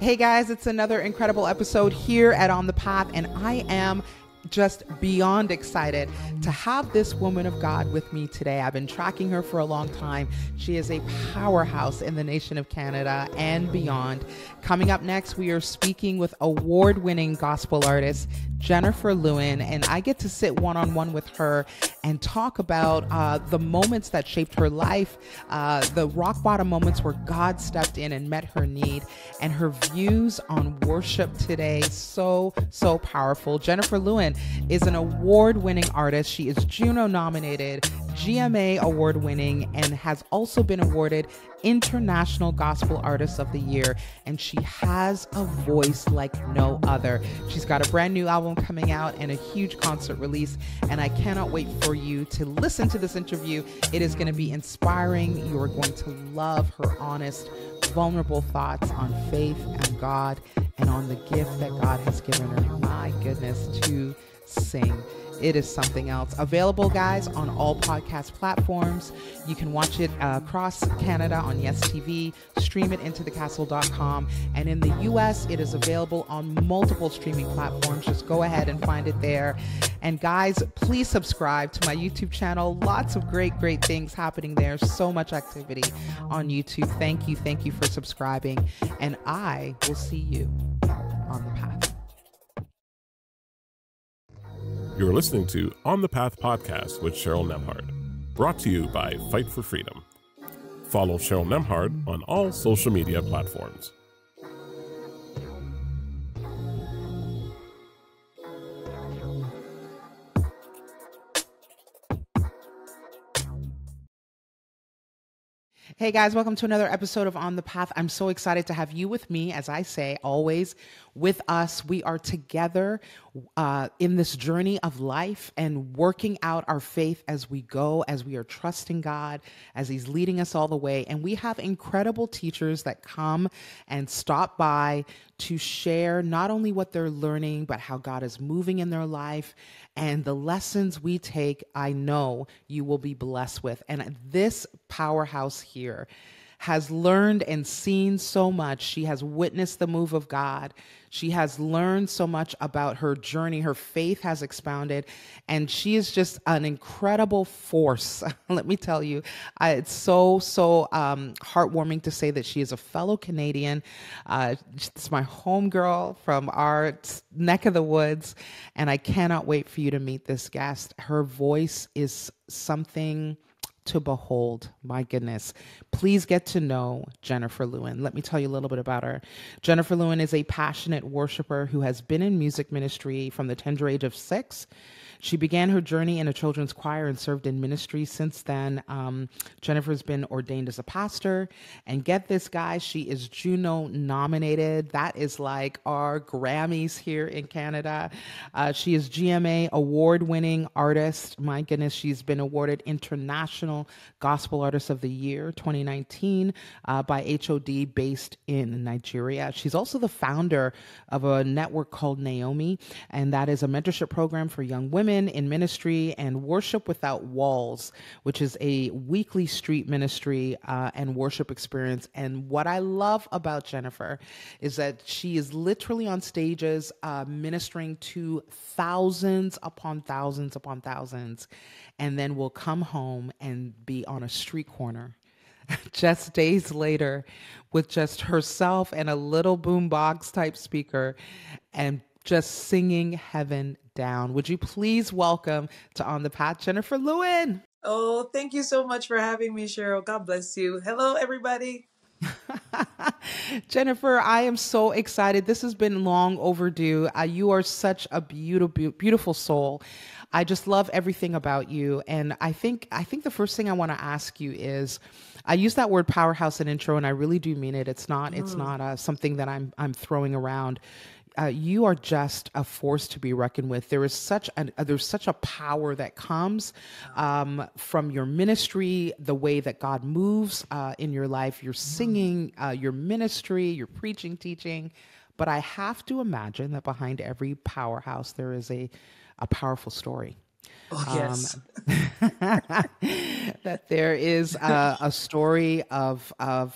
Hey guys, it's another incredible episode here at On the Path, and I am just beyond excited to have this woman of God with me today. I've been tracking her for a long time. She is a powerhouse in the nation of Canada and beyond. Coming up next, we are speaking with award-winning gospel artist Jennifer Lewin, and I get to sit one-on-one with her and talk about the moments that shaped her life, the rock bottom moments where God stepped in and met her need, and her views on worship today. So powerful. Jennifer Lewin is an award-winning artist. She is Juno nominated, GMA award-winning, and has also been awarded International Gospel Artist of the Year. And she has a voice like no other. She's got a brand new album coming out and a huge concert release. And I cannot wait for you to listen to this interview. It is going to be inspiring. You are going to love her honest, vulnerable thoughts on faith and God and on the gift that God has given her. My goodness, to sing. It is something else. Available, guys, on all podcast platforms. You can watch it across Canada on Yes TV, stream it into thecastle.com, and in the US, it is available on multiple streaming platforms. Just go ahead and find it there. And guys, please subscribe to my YouTube channel. Lots of great things happening there. So much activity on YouTube. Thank you for subscribing, and I will see you on the path. You're listening to On the Path podcast with Cheryl Nembhard, brought to you by Fight for Freedom. Follow Cheryl Nembhard on all social media platforms. Hey guys, welcome to another episode of On the Path. I'm so excited to have you with me, as I say, always with us. We are together in this journey of life and working out our faith as we go, as we are trusting God, as He's leading us all the way. And we have incredible teachers that come and stop by to share not only what they're learning, but how God is moving in their life. And the lessons we take, I know you will be blessed with. And this powerhouse here has learned and seen so much. She has witnessed the move of God. She has learned so much about her journey. Her faith has expounded, and she is just an incredible force. Let me tell you, it's so heartwarming to say that she is a fellow Canadian. She's my homegirl from our neck of the woods, and I cannot wait for you to meet this guest. Her voice is something to behold. My goodness. Please get to know Jennifer Lewin. Let me tell you a little bit about her. Jennifer Lewin is a passionate worshiper who has been in music ministry from the tender age of 6. She began her journey in a children's choir and served in ministry since then. Jennifer's been ordained as a pastor. And get this, guys, she is Juno nominated. That is like our Grammys here in Canada. She is GMA award-winning artist. My goodness, she's been awarded International Gospel Artist of the Year 2019 by HOD based in Nigeria. She's also the founder of a network called Naomi, and that is a mentorship program for young women in ministry, and Worship Without Walls, which is a weekly street ministry and worship experience. And what I love about Jennifer is that she is literally on stages ministering to thousands upon thousands upon thousands, and then will come home and be on a street corner just days later with just herself and a little boombox type speaker and just singing heaven down. Would you please welcome to On the Path, Jennifer Lewin? Oh, thank you so much for having me, Cheryl. God bless you. Hello, everybody. Jennifer, I am so excited. This has been long overdue. You are such a beautiful soul. I just love everything about you. And I think the first thing I want to ask you is, I use that word powerhouse in intro, and I really do mean it. It's not something that I'm throwing around. You are just a force to be reckoned with. There's such a power that comes from your ministry, the way that God moves in your life, your singing, your ministry, your preaching, teaching. But I have to imagine that behind every powerhouse, there is a powerful story. Oh, yes. that there is a story of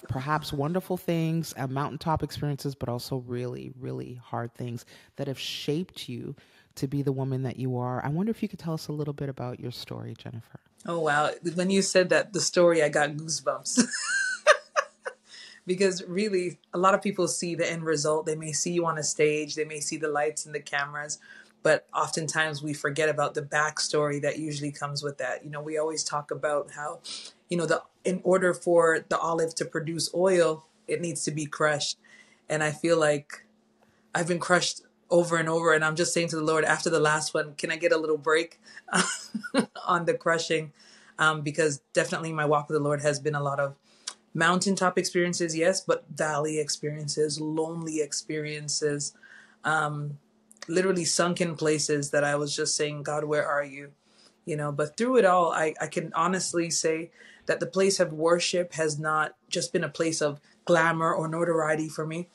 perhaps wonderful things, mountaintop experiences, but also really, really hard things that have shaped you to be the woman that you are. I wonder if you could tell us a little bit about your story, Jennifer. Oh, wow. When you said that, the story, I got goosebumps. Because really, a lot of people see the end result. They may see you on a stage, they may see the lights and the cameras, but oftentimes we forget about the backstory that usually comes with that. We always talk about how, in order for the olive to produce oil, it needs to be crushed. And I feel like I've been crushed over and over. And I'm just saying to the Lord, after the last one, can I get a little break on the crushing? Because definitely my walk with the Lord has been a lot of mountaintop experiences, yes, but valley experiences, lonely experiences, literally sunken places that I was just saying, God, where are you? But through it all, I can honestly say that the place of worship has not just been a place of glamour or notoriety for me,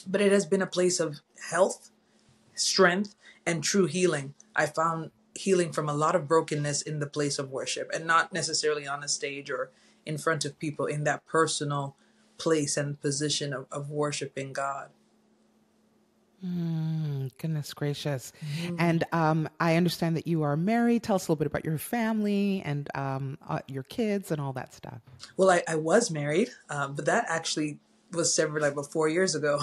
but it has been a place of health, strength, and true healing. I found healing from a lot of brokenness in the place of worship, and not necessarily on a stage or in front of people, in that personal place and position of worshiping God. Goodness gracious. And I understand that you are married. Tell us a little bit about your family and your kids and all that stuff. Well, I was married, but that actually was severed about 4 years ago.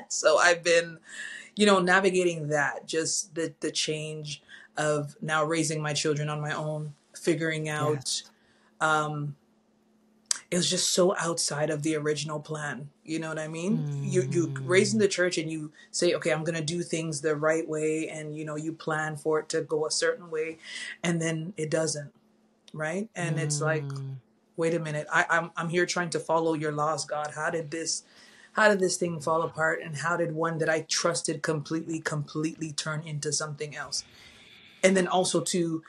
So I've been, navigating that, just the change of now raising my children on my own, figuring out, it was just so outside of the original plan. You know what I mean? You raised in the church and you say, okay, I'm going to do things the right way. And, you plan for it to go a certain way, and then it doesn't. Right. And it's like, wait a minute, I'm here trying to follow your laws, God. How did this thing fall apart? And how did one that I trusted completely turn into something else? And then also to,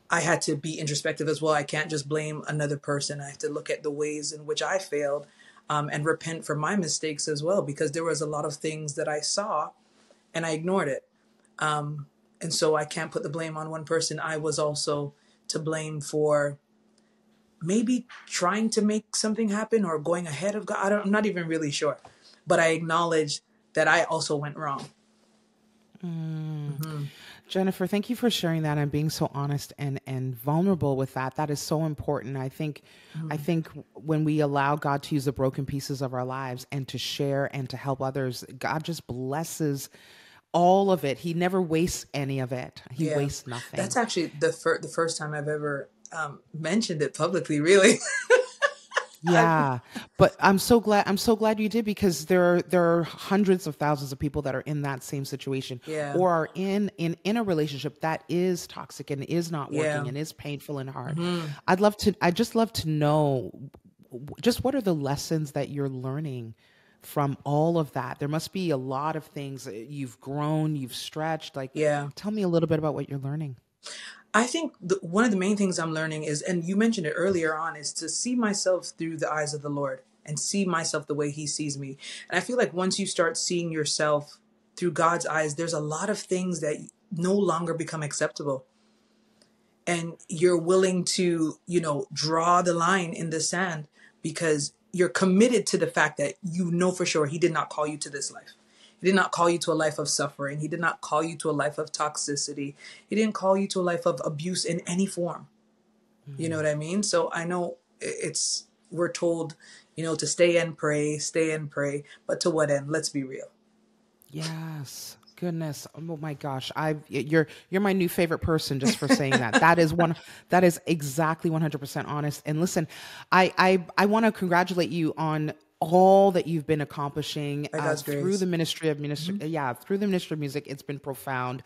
I had to be introspective as well. I can't just blame another person. I have to look at the ways in which I failed, and repent for my mistakes as well, because there was a lot of things that I saw and I ignored it. And so I can't put the blame on one person. I was also to blame for maybe trying to make something happen or going ahead of God. I'm not even really sure, but I acknowledge that I also went wrong. Jennifer, thank you for sharing that and being so honest and vulnerable with that. That is so important. I think when we allow God to use the broken pieces of our lives and to share and to help others, God just blesses all of it. He never wastes any of it. He wastes nothing. That's actually the first time I've ever mentioned it publicly, really. Yeah, but I'm so glad you did, because there are hundreds of thousands of people that are in that same situation, or are in a relationship that is toxic and is not working and is painful and hard. I'd just love to know, just what are the lessons that you're learning from all of that? There must be a lot of things. You've grown, you've stretched. Tell me a little bit about what you're learning. I think one of the main things I'm learning is, and you mentioned it earlier on, is to see myself through the eyes of the Lord and see myself the way he sees me. And I feel like once you start seeing yourself through God's eyes, there's a lot of things that no longer become acceptable. And you're willing to, draw the line in the sand, because you're committed to the fact that for sure he did not call you to this life. He did not call you to a life of suffering. He did not call you to a life of toxicity. He didn't call you to a life of abuse in any form. You know what I mean? So I know we're told, to stay and pray, but to what end? Let's be real. Yes. Goodness. Oh my gosh. You're my new favorite person just for saying that. That is exactly 100% honest. And listen, I want to congratulate you on all that you've been accomplishing through the ministry of through the ministry of music. It's been profound.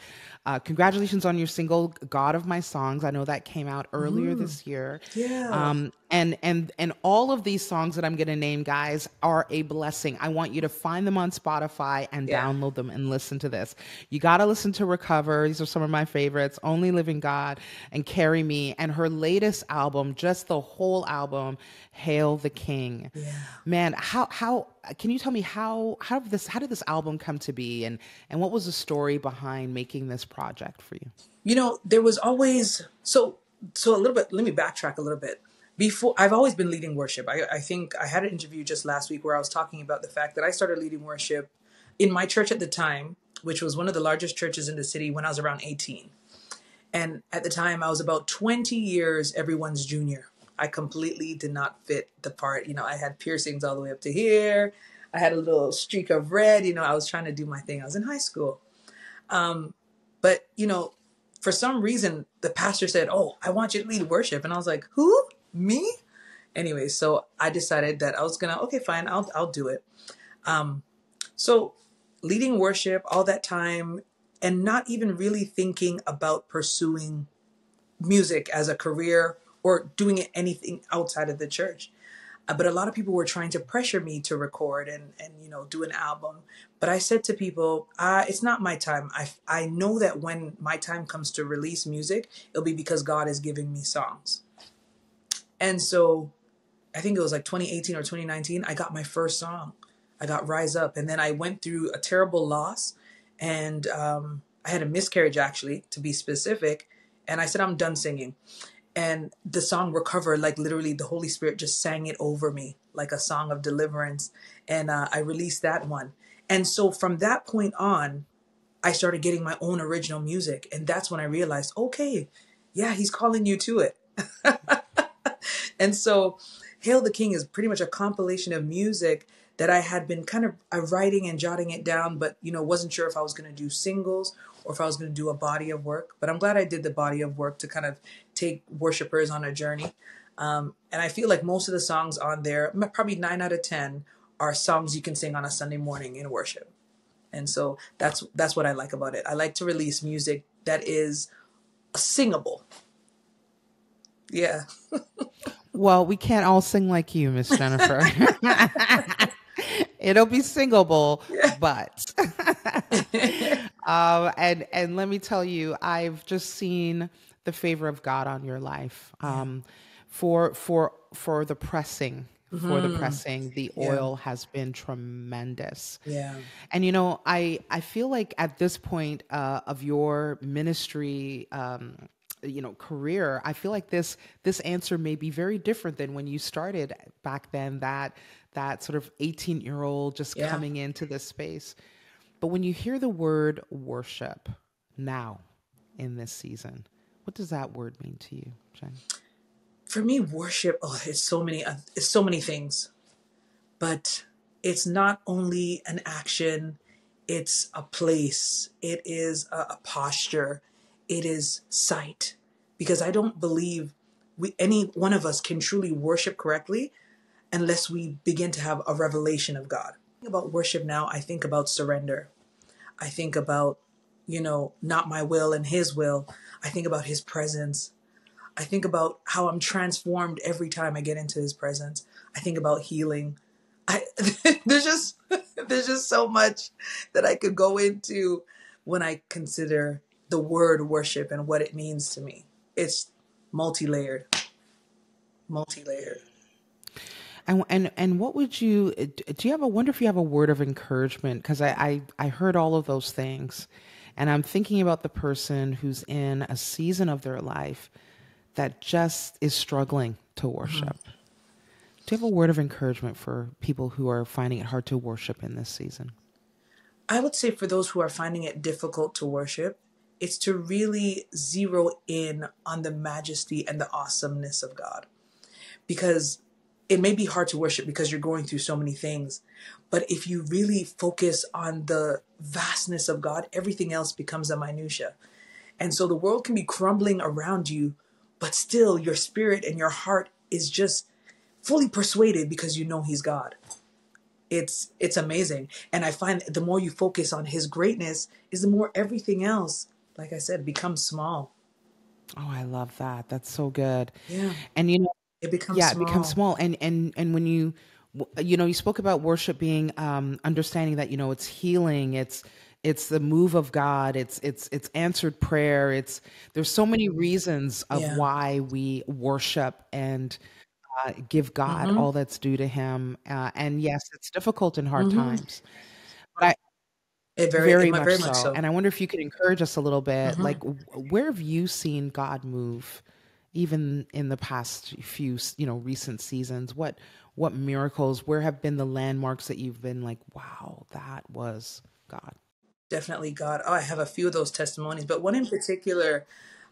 Congratulations on your single, God of My Songs. I know that came out earlier this year. And all of these songs that I'm going to name, guys, are a blessing. I want you to find them on Spotify and download them and listen to this. You got to listen to Recover. These are some of my favorites. Only Living God and Carry Me. And her latest album, just the whole album, Hail the King. Yeah. Man, how can you tell me how did this album come to be, and what was the story behind making this project for you? There was always, so So a little bit, let me backtrack a little bit. Before, I've always been leading worship. I think I had an interview just last week where I was talking about the fact that I started leading worship in my church at the time, which was one of the largest churches in the city, when I was around 18. And at the time, I was about 20 years everyone's junior. I completely did not fit the part. You know, I had piercings all the way up to here. I had a little streak of red. You know, I was trying to do my thing. I was in high school. But, you know, for some reason, the pastor said, "Oh, I want you to lead worship." And I was like, "Who? Me?" Anyway, so I decided that I was going to, okay, fine, I'll do it. So leading worship all that time and not even really thinking about pursuing music as a career or doing anything outside of the church. But a lot of people were trying to pressure me to record and you know, do an album. But I said to people, it's not my time. I know that when my time comes to release music, it'll be because God is giving me songs. And so I think it was like 2018 or 2019, I got my first song. I got Rise Up. And then I went through a terrible loss. And I had a miscarriage, actually, to be specific. And I said, I'm done singing. And the song Recover, like literally the Holy Spirit just sang it over me like a song of deliverance. And I released that one. And so from that point on, I started getting my own original music. And that's when I realized, okay, yeah, he's calling you to it. And so Hail the King is pretty much a compilation of music that I had been kind of writing and jotting it down, but, you know, wasn't sure if I was going to do singles or if I was going to do a body of work. But I'm glad I did the body of work to kind of take worshipers on a journey. And I feel like most of the songs on there, probably 9 out of 10, are songs you can sing on a Sunday morning in worship. And so that's what I like about it. I like to release music that is singable. Yeah. Well, we can't all sing like you, Miss Jennifer. It'll be singable, but and let me tell you, I've just seen the favor of God on your life. For the pressing. For the pressing, the oil has been tremendous. Yeah. And, you know, I feel like at this point of your ministry, you know, career, I feel like this answer may be very different than when you started back then, that sort of 18-year-old just coming into this space. But when you hear the word worship now in this season, what does that word mean to you, Jen? For me, worship, it's so many things, but it's not only an action, it's a place, it is a posture, it is sight, because I don't believe any one of us can truly worship correctly unless we begin to have a revelation of God. About worship now, I think about surrender. I think about, you know, not my will and his will. I think about his presence. I think about how I'm transformed every time I get into his presence. I think about healing. There's just so much that I could go into when I consider the word worship and what it means to me. It's multi-layered. And what would you, do you have wonder if you have a word of encouragement? Because I heard all of those things, and I'm thinking about the person who's in a season of their life that just is struggling to worship. Do you have a word of encouragement for people who are finding it hard to worship in this season? I would say for those who are finding it difficult to worship, it's to really zero in on the majesty and the awesomeness of God. Because it may be hard to worship because you're going through so many things. But if you really focus on the vastness of God, everything else becomes a minutia. And so the world can be crumbling around you, but still your spirit and your heart is just fully persuaded because you know he's God. It's amazing. And I find the more you focus on his greatness is the more everything else, like I said, becomes small. Oh, I love that. That's so good. Yeah. And, you know, it becomes small. It becomes small. And when you know, you spoke about worship being understanding that, you know, it's healing, it's the move of God, it's answered prayer. There's so many reasons of why we worship and give God all that's due to him. And yes, it's difficult in hard times, but very much so. And I wonder if you could encourage us a little bit, like, where have you seen God move even in the past few, recent seasons? What miracles, where have been the landmarks that you've been like, wow, that was God? Definitely God. Oh, I have a few of those testimonies, but one in particular,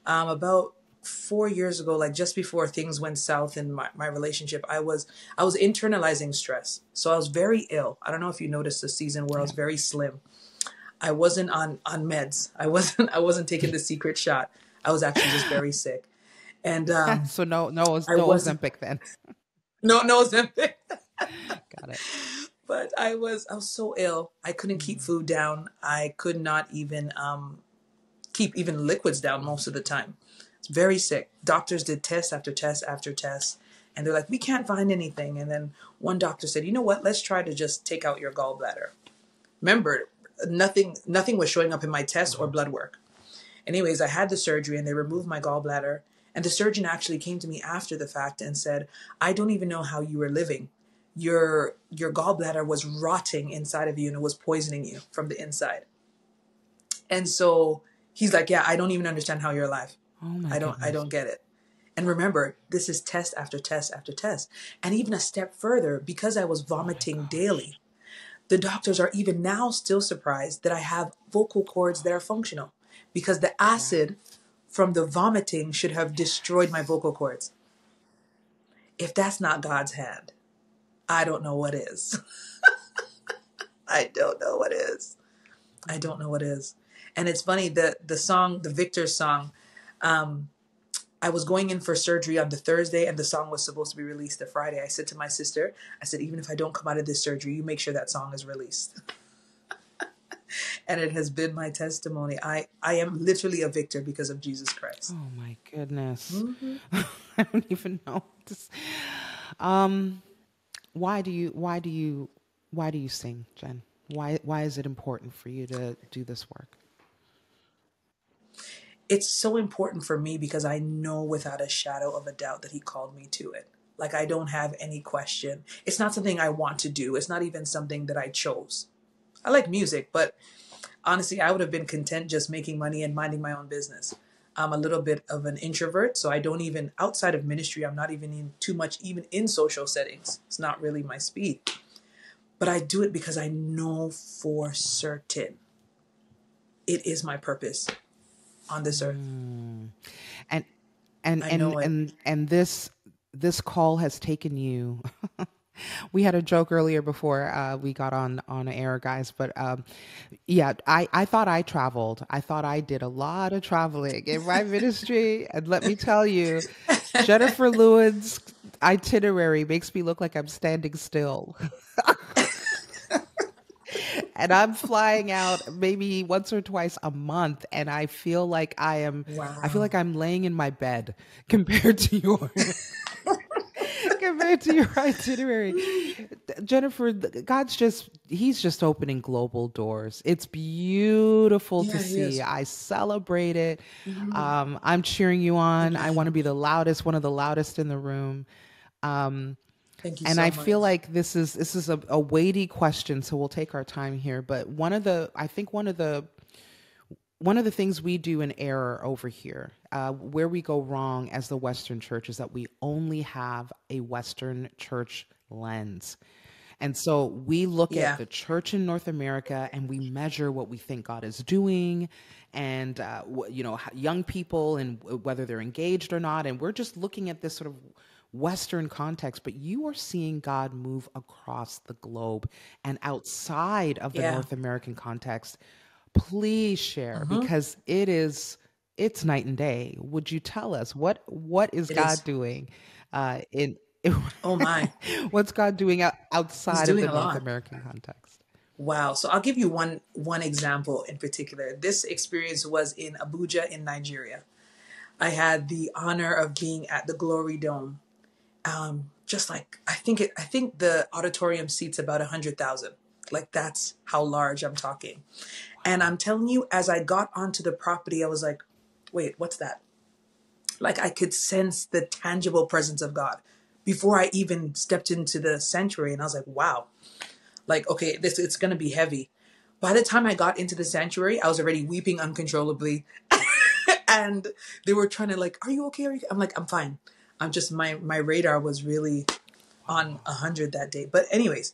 about 4 years ago, like just before things went south in my relationship, I was internalizing stress. So I was very ill. I don't know if you noticed the season where I was very slim. I wasn't on meds. I wasn't taking the secret shot. I was actually just very sick. And So no I wasn't Ozempic then. no Ozempic. Got it. But I was so ill. I couldn't keep food down. I could not even keep even liquids down most of the time. It's very sick. Doctors did test after test after test, and they're like, we can't find anything. And then one doctor said, you know what? Let's try to just take out your gallbladder. Remember, nothing was showing up in my test or blood work. Anyways, I had the surgery and they removed my gallbladder. And the surgeon actually came to me after the fact and said, I don't even know how you were living. Your gallbladder was rotting inside of you and it was poisoning you from the inside. And so he's like, yeah, I don't even understand how you're alive. Oh my I goodness. don't get it. And remember, this is test after test after test. And even a step further, because I was vomiting daily, the doctors are even now still surprised that I have vocal cords that are functional, because the acid from the vomiting should have destroyed my vocal cords. If that's not God's hand, I don't know what is. I don't know what is. I don't know what is. And it's funny that the song, the Victor song, I was going in for surgery on the Thursday and the song was supposed to be released the Friday. I said to my sister, I said, even if I don't come out of this surgery, you make sure that song is released. And it has been my testimony. I am literally a victor because of Jesus Christ. Oh my goodness. Mm-hmm. I don't even know. Why do you sing, Jen? Why is it important for you to do this work? It's so important for me because I know without a shadow of a doubt that he called me to it. Like, I don't have any question. It's not something I want to do. It's not even something that I chose. I like music, but honestly, I would have been content just making money and minding my own business. I'm a little bit of an introvert, so I don't even, outside of ministry, I'm not even in too much, even in social settings. It's not really my speed. But I do it because I know for certain it is my purpose on this earth. And this call has taken you. We had a joke earlier before we got on air, guys. But I thought I traveled. I thought I did a lot of traveling in my ministry. And let me tell you, Jennifer Lewin's itinerary makes me look like I'm standing still. And I'm flying out maybe once or twice a month, and I feel like I feel like I'm laying in my bed compared to your itinerary. Jennifer, he's just opening global doors. It's beautiful to see. I celebrate it. Mm-hmm. I'm cheering you on. I want to be one of the loudest in the room. Thank you and so I much. feel like this is a weighty question, so we'll take our time here. But one of the things we do in error over here, where we go wrong as the Western church, is that we only have a Western church lens. And so we look at the church in North America and we measure what we think God is doing and, young people and whether they're engaged or not. And we're just looking at this sort of Western context, but you are seeing God move across the globe and outside of the North American context. Please share, because it's night and day. Would you tell us what is God doing Oh my. What's God doing outside of the North American context? Wow. So I'll give you one example in particular. This experience was in Abuja in Nigeria. I had the honor of being at the Glory Dome. Just like, I think the auditorium seats about 100,000. Like, that's how large I'm talking. And I'm telling you, as I got onto the property, I was like, wait, what's that? Like, I could sense the tangible presence of God before I even stepped into the sanctuary. And I was like, wow, like, okay, it's going to be heavy. By the time I got into the sanctuary, I was already weeping uncontrollably. And they were trying to like, are you okay? Are you? I'm like, I'm fine. I'm just, my radar was really on 100 that day. But anyways,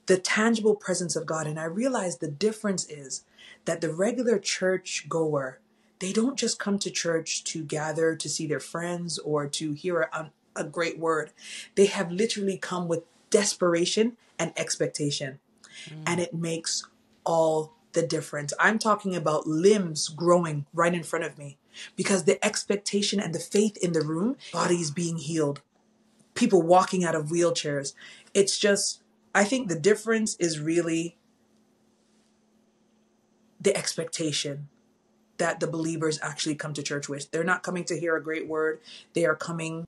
the tangible presence of God. And I realized the difference is that the regular church goer, they don't just come to church to gather, to see their friends, or to hear a great word. They have literally come with desperation and expectation. And it makes all the difference. I'm talking about limbs growing right in front of me because the expectation and the faith in the room, bodies being healed, people walking out of wheelchairs. It's just, I think the difference is really the expectation that the believers actually come to church with. They're not coming to hear a great word. They are coming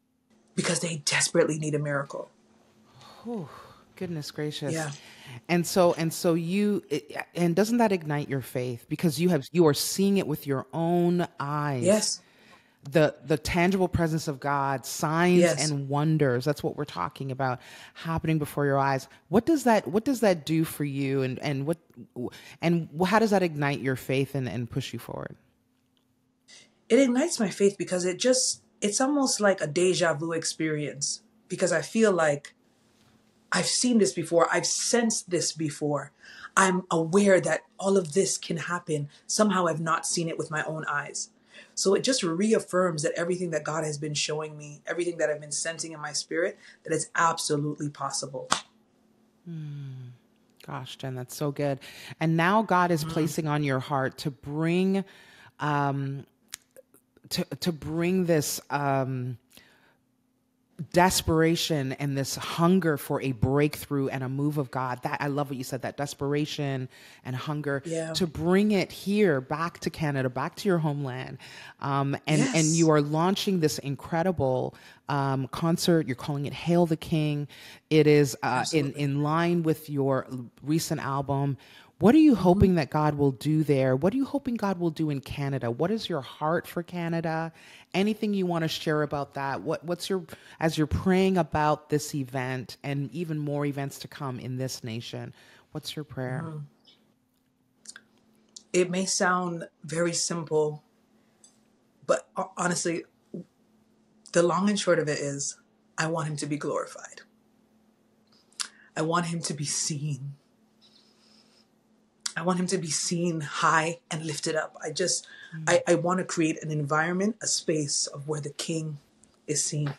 because they desperately need a miracle. Whew, goodness gracious. Yeah. And so doesn't that ignite your faith? Because you are seeing it with your own eyes. Yes. The tangible presence of God, signs Yes. and wonders. That's what we're talking about happening before your eyes. What does that do for you? And how does that ignite your faith and push you forward? It ignites my faith because it's almost like a deja vu experience, because I feel like I've seen this before. I've sensed this before. I'm aware that all of this can happen. Somehow I've not seen it with my own eyes. So it just reaffirms that everything that God has been showing me, everything that I've been sensing in my spirit, that it's absolutely possible. Gosh, Jen, that's so good. And now God is placing on your heart to bring to bring this desperation and this hunger for a breakthrough and a move of God. That I love what you said, that desperation and hunger, to bring it here back to Canada, back to your homeland. And you are launching this incredible concert. You're calling it Hail the King. It is in line with your recent album. What are you hoping that God will do there? What are you hoping God will do in Canada? What is your heart for Canada? Anything you want to share about that? As you're praying about this event and even more events to come in this nation, what's your prayer? It may sound very simple, but honestly, the long and short of it is, I want him to be glorified. I want him to be seen. I want him to be seen high and lifted up. I want to create an environment, a space of where the King is seen.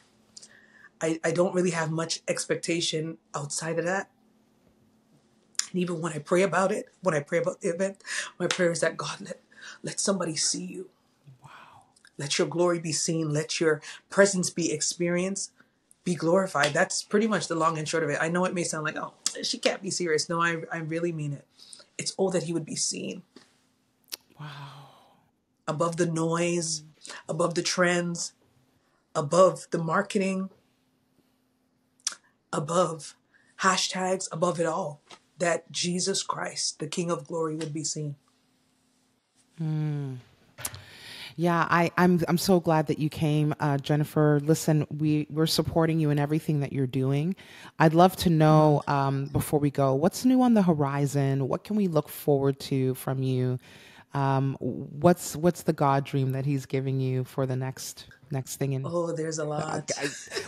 I don't really have much expectation outside of that. And even when I pray about it, when I pray about the event, my prayer is that God, let somebody see you. Wow. Let your glory be seen. Let your presence be experienced, be glorified. That's pretty much the long and short of it. I know it may sound like, oh, she can't be serious. No, I really mean it. It's all that he would be seen. Wow. Above the noise, above the trends, above the marketing, above hashtags, above it all, that Jesus Christ, the King of Glory, would be seen. Yeah, I'm so glad that you came, Jennifer. Listen, we're supporting you in everything that you're doing. I'd love to know, before we go, what's new on the horizon? What can we look forward to from you? What's the God dream that he's giving you for the next thing? Oh, there's a lot.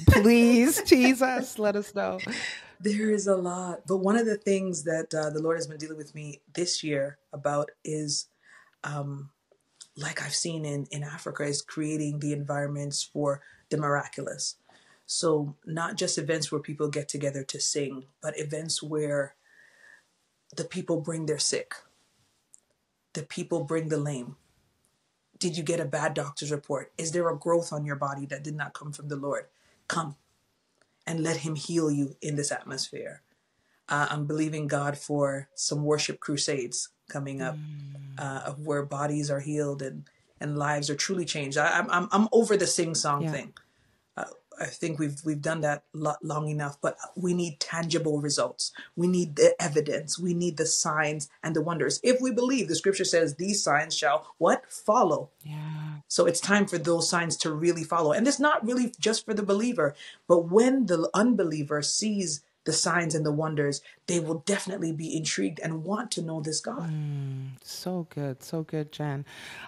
Please tease us. Let us know. There is a lot. But one of the things that the Lord has been dealing with me this year about is, like I've seen in Africa, is creating the environments for the miraculous. So not just events where people get together to sing, but events where the people bring their sick. The people bring the lame. Did you get a bad doctor's report? Is there a growth on your body that did not come from the Lord? Come and let him heal you in this atmosphere. I'm believing God for some worship crusades coming up, of where bodies are healed and lives are truly changed. I'm over the sing song thing. I think we've done that long enough, but we need tangible results. We need the evidence. We need the signs and the wonders. If we believe, the scripture says these signs shall what? Follow. Yeah. So it's time for those signs to really follow. And it's not really just for the believer, but when the unbeliever sees the signs and the wonders, they will definitely be intrigued and want to know this God. So good. So good, Jen.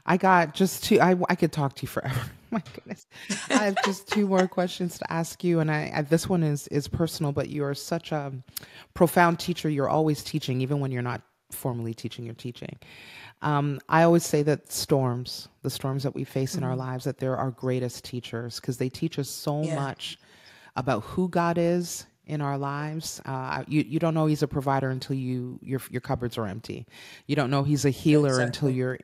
I got just two, I could talk to you forever. My goodness. I have just two more questions to ask you. And this one is personal, but you are such a profound teacher. You're always teaching, even when you're not formally teaching, you're teaching. I always say that the storms that we face in our lives, that they're our greatest teachers, because they teach us so much about who God is in our lives. You don't know he's a provider until your cupboards are empty. You don't know he's a healer until you're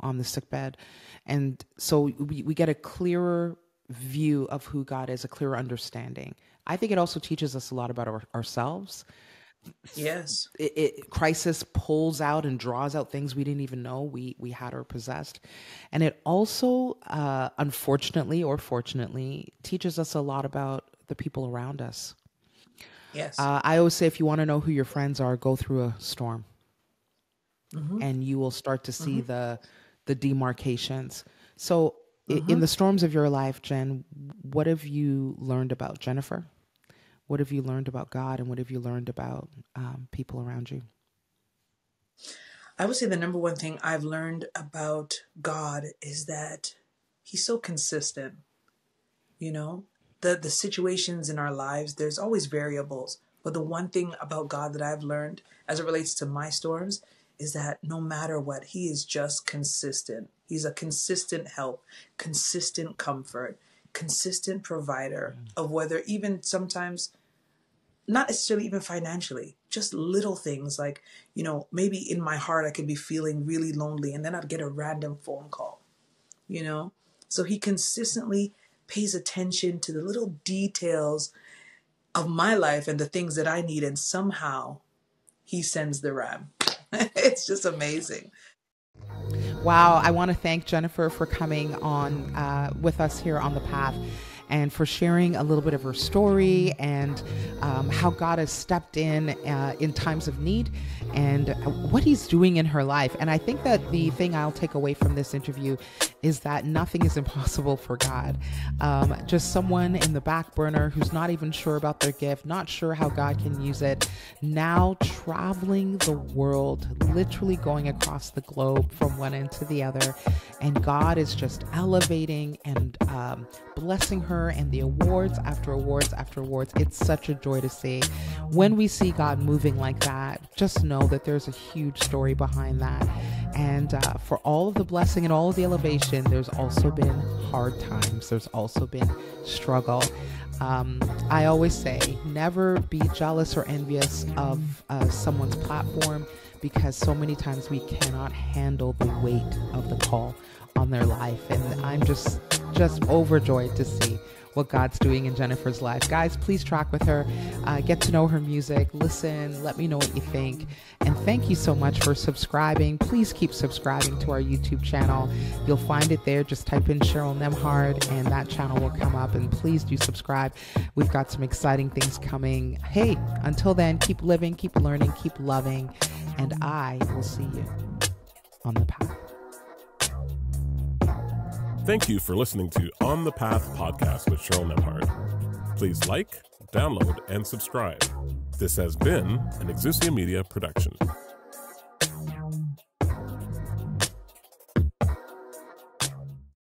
on the sick bed. And so we get a clearer view of who God is, a clearer understanding. I think it also teaches us a lot about ourselves. Yes. Crisis pulls out and draws out things we didn't even know we had or possessed. And it also, unfortunately or fortunately, teaches us a lot about the people around us. Yes. I always say, if you want to know who your friends are, go through a storm, and you will start to see the demarcations. So in the storms of your life, Jen, what have you learned about Jennifer? What have you learned about God, and what have you learned about people around you? I would say the number one thing I've learned about God is that he's so consistent. You know, the situations in our lives, there's always variables. But the one thing about God that I've learned as it relates to my storms is that no matter what, he is just consistent. He's a consistent help, consistent comfort, consistent provider of whether even sometimes, not necessarily even financially, just little things like, maybe in my heart I could be feeling really lonely and then I'd get a random phone call, So he consistently pays attention to the little details of my life and the things that I need, and somehow he sends the ram. It's just amazing. Wow. I want to thank Jennifer for coming on with us here on The Path, and for sharing a little bit of her story and how God has stepped in times of need, and what he's doing in her life. And I think that the thing I'll take away from this interview is that nothing is impossible for God. Just someone in the back burner who's not even sure about their gift, not sure how God can use it, now traveling the world, literally going across the globe from one end to the other. And God is just elevating and blessing her, and the awards after awards after awards. It's such a joy to see. When we see God moving like that, just know that there's a huge story behind that. And for all of the blessing and all of the elevation, there's also been hard times. There's also been struggle. I always say, never be jealous or envious of someone's platform, because so many times we cannot handle the weight of the call on their life. And I'm just overjoyed to see what God's doing in Jennifer's life. Guys, please track with her, get to know her music, listen, let me know what you think. And thank you so much for subscribing. Please keep subscribing to our YouTube channel. You'll find it there. Just type in Cheryl Nembhard and that channel will come up, and please do subscribe. We've got some exciting things coming. Hey, until then, keep living, keep learning, keep loving, and I will see you on the path. Thank you for listening to On the Path podcast with Cheryl Nembhard. Please like, download, and subscribe. This has been an Exousia Media production.